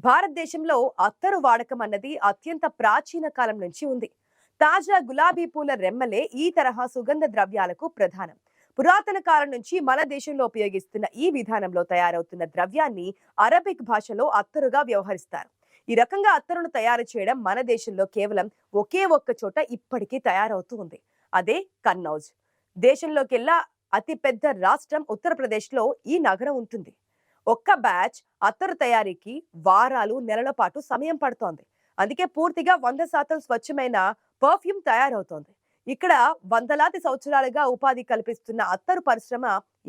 భారతదేశంలో అత్తరు వాడకం అన్నది అత్యంత ప్రాచీన కాలం నుంచి ఉంది. తాజా గులాబీ పూల రెమ్మలే ఈ తరహా సుగంధ ద్రవ్యాలకు ప్రధానం. పురాతన కాలం నుంచి మన దేశంలో ఉపయోగిస్తున్న ఈ విధానంలో తయారవుతున్న ద్రవ్యాన్ని అరబిక్ భాషలో అత్తరుగా వ్యవహరిస్తారు. ఈ రకంగా అత్తరును తయారు చేయడం మన దేశంలో కేవలం ఒకే ఒక్క చోట ఇప్పటికీ తయారవుతూ ఉంది. అదే కన్నౌజ్. దేశంలోకెల్లా అతి పెద్ద రాష్ట్రం ఉత్తరప్రదేశ్ లో ఈ నగరం ఉంటుంది. ఒక్క బ్యాచ్ అత్తరు తయారీకి వారాలు నెలల పాటు సమయం పడుతోంది. అందుకే పూర్తిగా 100% స్వచ్ఛమైన పర్ఫ్యూమ్ తయారవుతోంది. ఇక్కడ వందలాది సంవత్సరాలుగా ఉపాధి కల్పిస్తున్న అత్తరు పరిశ్రమ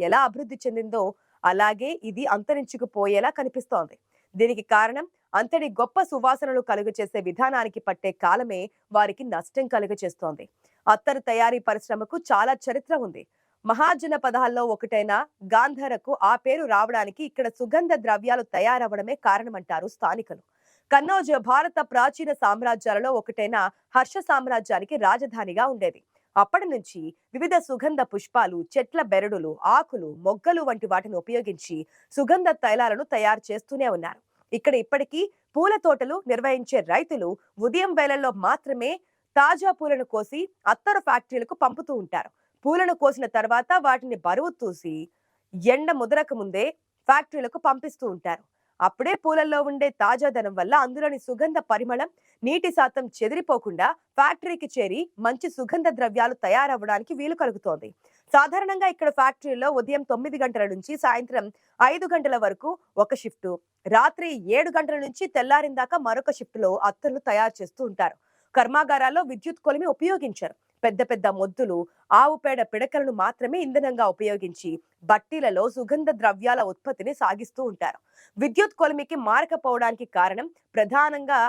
ఎలా అభివృద్ధి చెందిందో అలాగే ఇది అంతరించుకుపోయేలా కనిపిస్తోంది. దీనికి కారణం అంతటి గొప్ప సువాసనలు కలుగు చేసే విధానానికి పట్టే కాలమే వారికి నష్టం కలుగ చేస్తోంది. అత్తరు తయారీ పరిశ్రమకు చాలా చరిత్ర ఉంది. మహాజన పదాల్లో ఒకటైన గాంధారకు ఆ పేరు రావడానికి ఇక్కడ సుగంధ ద్రవ్యాలు తయారవడమే కారణమంటారు స్థానికులు. కన్నౌజ్ భారత ప్రాచీన సామ్రాజ్యాలలో ఒకటైన హర్ష సామ్రాజ్యానికి రాజధానిగా ఉండేది. అప్పటి నుంచి వివిధ సుగంధ పుష్పాలు, చెట్ల బెరడులు, ఆకులు, మొగ్గలు వంటి వాటిని ఉపయోగించి సుగంధ తైలాలను తయారు చేస్తూనే ఉన్నారు. ఇక్కడ ఇప్పటికీ పూల తోటలు నిర్వహించే రైతులు ఉదయం వేళల్లో మాత్రమే తాజా పూలను కోసి అత్తరు ఫ్యాక్టరీలకు పంపుతూ ఉంటారు. పూలను కోసిన తర్వాత వాటిని బరువు తూసి ఎండ ముదరక ముందే ఫ్యాక్టరీలకు పంపిస్తూ ఉంటారు. అప్పుడే పూలల్లో ఉండే తాజాదనం వల్ల అందులోని సుగంధ పరిమళం, నీటి శాతం చెదిరిపోకుండా ఫ్యాక్టరీకి చేరి మంచి సుగంధ ద్రవ్యాలు తయారవ్వడానికి వీలు కలుగుతోంది. సాధారణంగా ఇక్కడ ఫ్యాక్టరీలో ఉదయం 9 గంటల నుంచి సాయంత్రం 5 గంటల వరకు ఒక షిఫ్టు, రాత్రి 7 గంటల నుంచి తెల్లారిందాకా మరొక షిఫ్టులో అత్తర్లు తయారు చేస్తూ ఉంటారు. కర్మాగారాల్లో విద్యుత్ కొలిమి ఉపయోగించారు. పెద్ద పెద్ద మొద్దులు, ఆవు పేడ పిడకలను మాత్రమే ఇంధనంగా ఉపయోగించి బట్టీలలో సుగంధ ద్రవ్యాల ఉత్పత్తిని సాగిస్తూ ఉంటారు. విద్యుత్ కొలిమికి మారకపోవడానికి కారణం ప్రధానంగా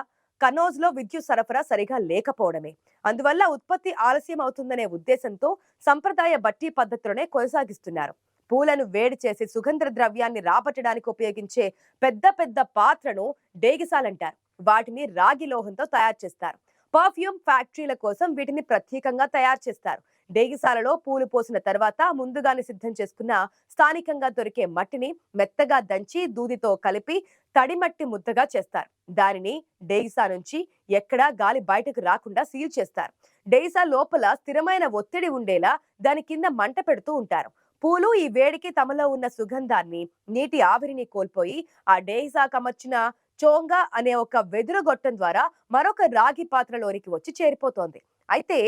కనౌజ్ లో విద్యుత్ సరఫరా సరిగా లేకపోవడమే. అందువల్ల ఉత్పత్తి ఆలస్యం అవుతుందనే ఉద్దేశంతో సంప్రదాయ బట్టీ పద్ధతులనే కొనసాగిస్తున్నారు. పూలను వేడి చేసి సుగంధ ద్రవ్యాన్ని రాబట్టడానికి ఉపయోగించే పెద్ద పెద్ద పాత్రను డేగిసాలంటారు. వాటిని రాగి లోహంతో తయారు చేస్తారు. పర్ఫ్యూమ్ ఫ్యాక్టరీల కోసం వీటిని ప్రత్యేకంగా తయారు చేస్తారు. డేగిసాలలో పూలు పోసిన తర్వాత ముందుగానే సిద్ధం చేసుకున్న స్థానికంగా దొరికే మట్టిని మెత్తగా దంచి దూదితో కలిపి తడిమట్టి ముద్దగా చేస్తారు. దానిని డేగిసా నుంచి ఎక్కడా గాలి బయటకు రాకుండా సీల్ చేస్తారు. డేగిసా లోపల స్థిరమైన ఒత్తిడి ఉండేలా దాని కింద మంట పెడుతూ ఉంటారు. పూలు ఈ వేడికి తమలో ఉన్న సుగంధాన్ని, నీటి ఆవిరిని కోల్పోయి ఆ డేగిసాకు అమర్చిన చోంగా అనే ఒక వెదురు గొట్టం ద్వారా మరొక రాగి పాత్రలోనికి వచ్చి చేరిపోతోంది. అయితే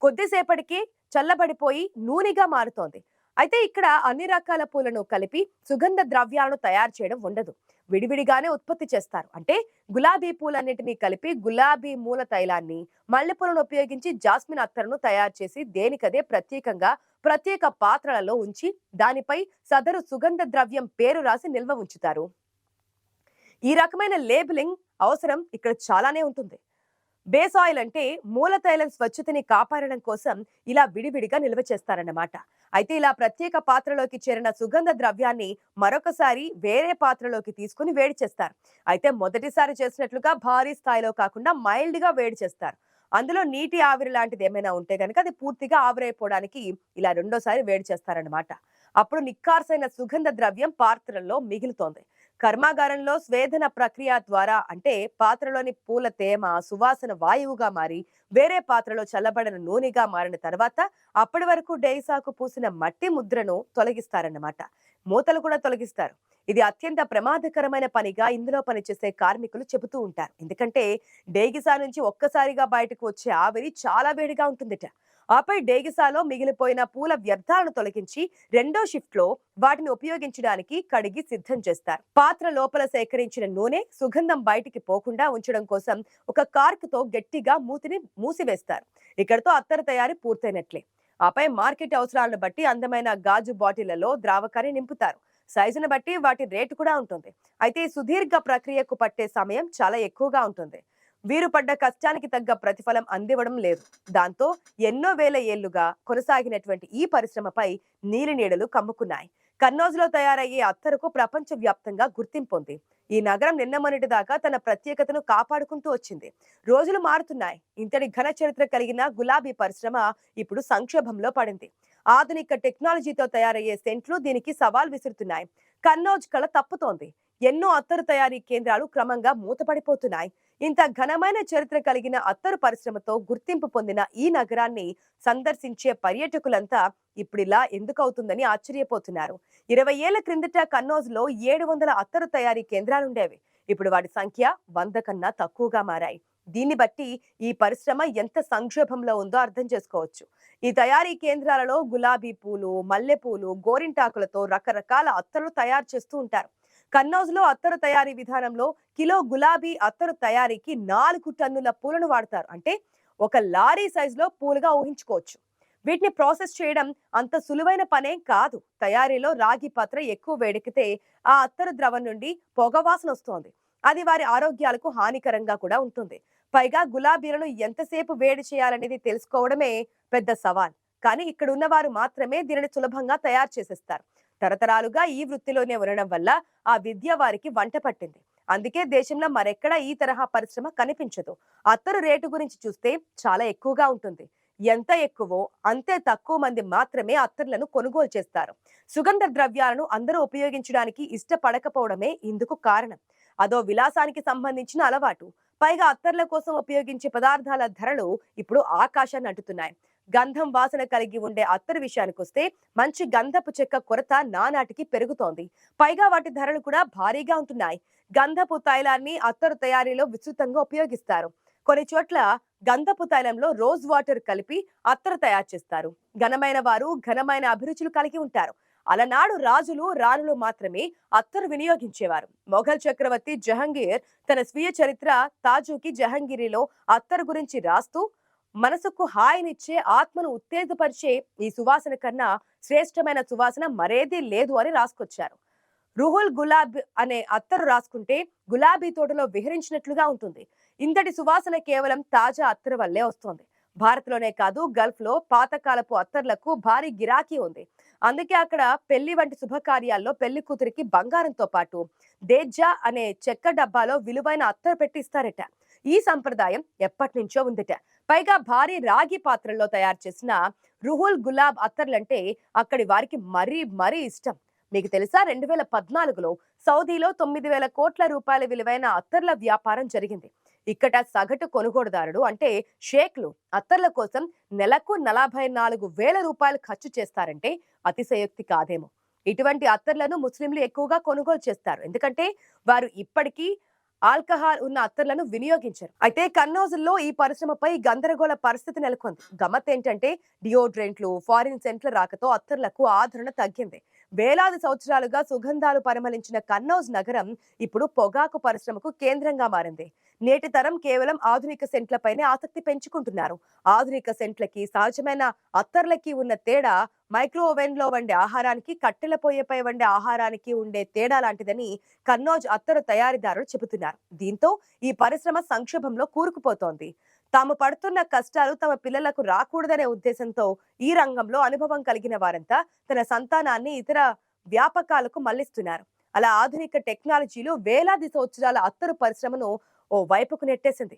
కొద్దిసేపటికి చల్లబడిపోయి నూనెగా మారుతోంది. అయితే ఇక్కడ అన్ని రకాల పూలను కలిపి సుగంధ ద్రవ్యాలను తయారు చేయడం ఉండదు. విడివిడిగానే ఉత్పత్తి చేస్తారు. అంటే గులాబీ పూలన్నిటినీ కలిపి గులాబీ మూల తైలాన్ని, మల్లెపూలను ఉపయోగించి జాస్మిన్ అత్తరును తయారు చేసి దేనికదే ప్రత్యేకంగా ప్రత్యేక పాత్రలలో ఉంచి దానిపై సదరు సుగంధ ద్రవ్యం పేరు రాసి నిల్వ ఉంచుతారు. ఈ రకమైన లేబులింగ్ అవసరం ఇక్కడ చాలానే ఉంటుంది. బేస్ ఆయిల్ అంటే మూల తైలం స్వచ్ఛతని కాపాడడం కోసం ఇలా విడివిడిగా నిల్వ చేస్తారన్నమాట. అయితే ఇలా ప్రత్యేక పాత్రలోకి చేరిన సుగంధ ద్రవ్యాన్ని మరొకసారి వేరే పాత్రలోకి తీసుకుని వేడి చేస్తారు. అయితే మొదటిసారి చేసినట్లుగా భారీ స్థాయిలో కాకుండా మైల్డ్ గా వేడి చేస్తారు. అందులో నీటి ఆవిరి లాంటిది ఏమైనా ఉంటే కనుక అది పూర్తిగా ఆవిరైపోవడానికి ఇలా రెండోసారి వేడి చేస్తారన్నమాట. అప్పుడు నిక్కార్సైన సుగంధ ద్రవ్యం పాత్రల్లో మిగులుతోంది. కర్మాగారంలో స్వేదన ప్రక్రియ ద్వారా అంటే పాత్రలోని పూల తేమ సువాసన వాయువుగా మారి వేరే పాత్రలో చల్లబడిన నూనెగా మారిన తర్వాత అప్పటి వరకు డేగిసాకు పూసిన మట్టి ముద్రను తొలగిస్తారన్నమాట. మూతలు కూడా తొలగిస్తారు. ఇది అత్యంత ప్రమాదకరమైన పనిగా ఇందులో పనిచేసే కార్మికులు చెబుతూ ఉంటారు. ఎందుకంటే డేగిసా నుంచి ఒక్కసారిగా బయటకు వచ్చే ఆవిరి చాలా వేడిగా ఉంటుందిట. ఆపై డేగిసాలో మిగిలిపోయిన పూల వ్యర్థాలను తొలగించి రెండో షిఫ్ట్ లో వాటిని ఉపయోగించడానికి కడిగి సిద్ధం చేస్తారు. పాత్ర లోపల సేకరించిన నూనె సుగంధం బయటికి పోకుండా ఉంచడం కోసం ఒక కార్కుతో గట్టిగా మూతిని మూసివేస్తారు. ఇక్కడతో అత్తరు తయారీ పూర్తయినట్లే. ఆపై మార్కెట్ అవసరాలను బట్టి అందమైన గాజు బాటిళ్లలో ద్రావకాన్ని నింపుతారు. సైజును బట్టి వాటి రేటు కూడా ఉంటుంది. అయితే సుదీర్ఘ ప్రక్రియకు పట్టే సమయం చాలా ఎక్కువగా ఉంటుంది. వీరు పడ్డ కష్టానికి తగ్గ ప్రతిఫలం అందివ్వడం లేదు. దాంతో ఎన్నో వేల ఏళ్లుగా కొనసాగినటువంటి ఈ పరిశ్రమపై నీలి నీడలు కమ్ముకున్నాయి. కన్నౌజ్ లో తయారయ్యే అత్తరుకు ప్రపంచ వ్యాప్తంగా గుర్తింపు ఉంది. ఈ నగరం నిన్న మొన్నటి దాకా తన ప్రత్యేకతను కాపాడుకుంటూ వచ్చింది. రోజులు మారుతున్నాయి. ఇంతటి ఘన చరిత్ర కలిగిన గులాబీ పరిశ్రమ ఇప్పుడు సంక్షోభంలో పడింది. ఆధునిక టెక్నాలజీతో తయారయ్యే సెంట్లు దీనికి సవాల్ విసురుతున్నాయి. కన్నౌజ్ కళ తప్పుతోంది. ఎన్నో అత్తరు తయారీ కేంద్రాలు క్రమంగా మూతపడిపోతున్నాయి. ఇంత ఘనమైన చరిత్ర కలిగిన అత్తరు పరిశ్రమతో గుర్తింపు పొందిన ఈ నగరాన్ని సందర్శించే పర్యాటకులంతా ఇప్పుడిలా ఎందుకవుతుందని ఆశ్చర్యపోతున్నారు. 20 ఏళ్ల క్రిందట కన్నౌజ్లో 700 అత్తరు తయారీ కేంద్రాలుండేవి. ఇప్పుడు వాటి సంఖ్య 100 కన్నా తక్కువగా మారాయి. దీన్ని బట్టి ఈ పరిశ్రమ ఎంత సంక్షోభంలో ఉందో అర్థం చేసుకోవచ్చు. ఈ తయారీ కేంద్రాలలో గులాబీ పూలు, మల్లెపూలు, గోరింటాకులతో రకరకాల అత్తరు తయారు చేస్తూ ఉంటారు. కన్నౌజ్లో అత్తరు తయారీ విధానంలో కిలో గులాబీ అత్తరు తయారీకి 4 టన్నుల పూలను వాడతారు. అంటే ఒక లారీ సైజులో పూలుగా ఊహించుకోవచ్చు. వీటిని ప్రాసెస్ చేయడం అంత సులువైన పనేం కాదు. తయారీలో రాగి పాత్ర ఎక్కువ వేడెక్కితే ఆ అత్తరు ద్రవం నుండి పొగవాసన వస్తోంది. అది వారి ఆరోగ్యాలకు హానికరంగా కూడా ఉంటుంది. పైగా గులాబీలను ఎంతసేపు వేడి చేయాలనేది తెలుసుకోవడమే పెద్ద సవాల్. కానీ ఇక్కడ ఉన్నవారు మాత్రమే దీనిని సులభంగా తయారు చేసేస్తారు. తరతరాలుగా ఈ వృత్తిలోనే ఉండడం వల్ల ఆ విద్య వారికి వంట పట్టింది. అందుకే దేశంలో మరెక్కడా ఈ తరహా పరిశ్రమ కనిపించదు. అత్తరు రేటు గురించి చూస్తే చాలా ఎక్కువగా ఉంటుంది. ఎంత ఎక్కువో అంతే తక్కువ మంది మాత్రమే అత్తర్లను కొనుగోలు చేస్తారు. సుగంధ ద్రవ్యాలను అందరూ ఉపయోగించడానికి ఇష్టపడకపోవడమే ఇందుకు కారణం. అదో విలాసానికి సంబంధించిన అలవాటు. పైగా అత్తర్ల కోసం ఉపయోగించే పదార్థాల ధరలు ఇప్పుడు ఆకాశాన్ని అంటుతున్నాయి. గంధం వాసన కలిగి ఉండే అత్తరు విషయానికొస్తే మంచి గంధపు చెక్క కొరత నానాటికి పెరుగుతోంది. పైగా వాటి ధరలు కూడా భారీగా ఉంటున్నాయి. గంధపు తైలాన్ని అత్తరు తయారీలో విస్తృతంగా ఉపయోగిస్తారు. కొన్ని చోట్ల గంధపు తైలంలో రోజ్ వాటర్ కలిపి అత్తరు తయారు చేస్తారు. ఘనమైన వారు ఘనమైన అభిరుచులు కలిగి ఉంటారు. అలనాడు రాజులు రాణులు మాత్రమే అత్తరు వినియోగించేవారు. మొఘల్ చక్రవర్తి జహంగీర్ తన స్వీయ చరిత్ర తాజుకి జహంగీరిలో అత్తరు గురించి రాస్తూ, మనసుకు హాయినిచ్చే ఆత్మను ఉత్తేజపరిచే ఈ సువాసన కన్నా శ్రేష్టమైన సువాసన మరేదీ లేదు అని రాసుకొచ్చారు. రుహుల్ గులాబ్ అనే అత్తరు రాసుకుంటే గులాబీ తోటలో విహరించినట్లుగా ఉంటుంది. ఇంతటి సువాసన కేవలం తాజా అత్తరు వల్లే వస్తోంది. భారత్లోనే కాదు, గల్ఫ్ లో పాతకాలపు అత్తర్లకు భారీ గిరాకీ ఉంది. అందుకే అక్కడ పెళ్లి వంటి శుభకార్యాల్లో పెళ్లి కూతురికి బంగారంతో పాటు దేజ్జా అనే చెక్క డబ్బాలో విలువైన అత్తరు పెట్టి ఇస్తారట. ఈ సంప్రదాయం ఎప్పటి నుంచో ఉందిట. పైగా భారీ రాగి పాత్రల్లో తయారు చేసిన రుహుల్ గులాబ్ అత్తర్లంటే అక్కడి వారికి మరీ మరీ ఇష్టం. మీకు తెలుసా, 2014లో సౌదీలో 9,000 కోట్ల రూపాయల విలువైన అత్తర్ల వ్యాపారం జరిగింది. ఇక్కడ సగటు కొనుగోలుదారుడు అంటే షేక్లు అత్తర్ల కోసం నెలకు 44,000 రూపాయలు ఖర్చు చేస్తారంటే అతిశయోక్తి కాదేమో. ఇటువంటి అత్తర్లను ముస్లింలు ఎక్కువగా కొనుగోలు చేస్తారు. ఎందుకంటే వారు ఇప్పటికీ ఆల్కహాల్ ఉన్న అత్తర్లను వినియోగించరు. అయితే కన్నౌజ్లో ఈ పరిశ్రమపై గందరగోళ పరిస్థితి నెలకొంది. గమ్మత్ ఏంటంటే డియోడ్రెంట్లు, ఫారిన్ సెంట్ల రాకతో అత్తర్లకు ఆదరణ తగ్గింది. వేలాది సంవత్సరాలుగా సుగంధాలు పరిమళించిన కన్నౌజ్ నగరం ఇప్పుడు పొగాకు పరిశ్రమకు కేంద్రంగా మారింది. నేటి తరం కేవలం ఆధునిక సెంట్లపైనే ఆసక్తి పెంచుకుంటున్నారు. ఆధునిక సెంట్లకి సహజమైన అత్తర్లకి ఉన్న తేడా మైక్రో ఓవెన్ లో వండే ఆహారానికి, కట్టెల పొయ్యిపై వండే ఆహారానికి ఉండే తేడా లాంటిదని కన్నౌజ్ అత్తరు తయారీదారులు చెబుతున్నారు. దీంతో ఈ పరిశ్రమ సంక్షోభంలో కూరుకుపోతోంది. తాము పడుతున్న కష్టాలు తమ పిల్లలకు రాకూడదనే ఉద్దేశంతో ఈ రంగంలో అనుభవం కలిగిన వారంతా తన సంతానాన్ని ఇతర వ్యాపకాలకు మళ్లిస్తున్నారు. అలా ఆధునిక టెక్నాలజీలు వేలాది సంవత్సరాల అత్తరు పరిశ్రమను ఓ వైపుకు నెట్టేసింది.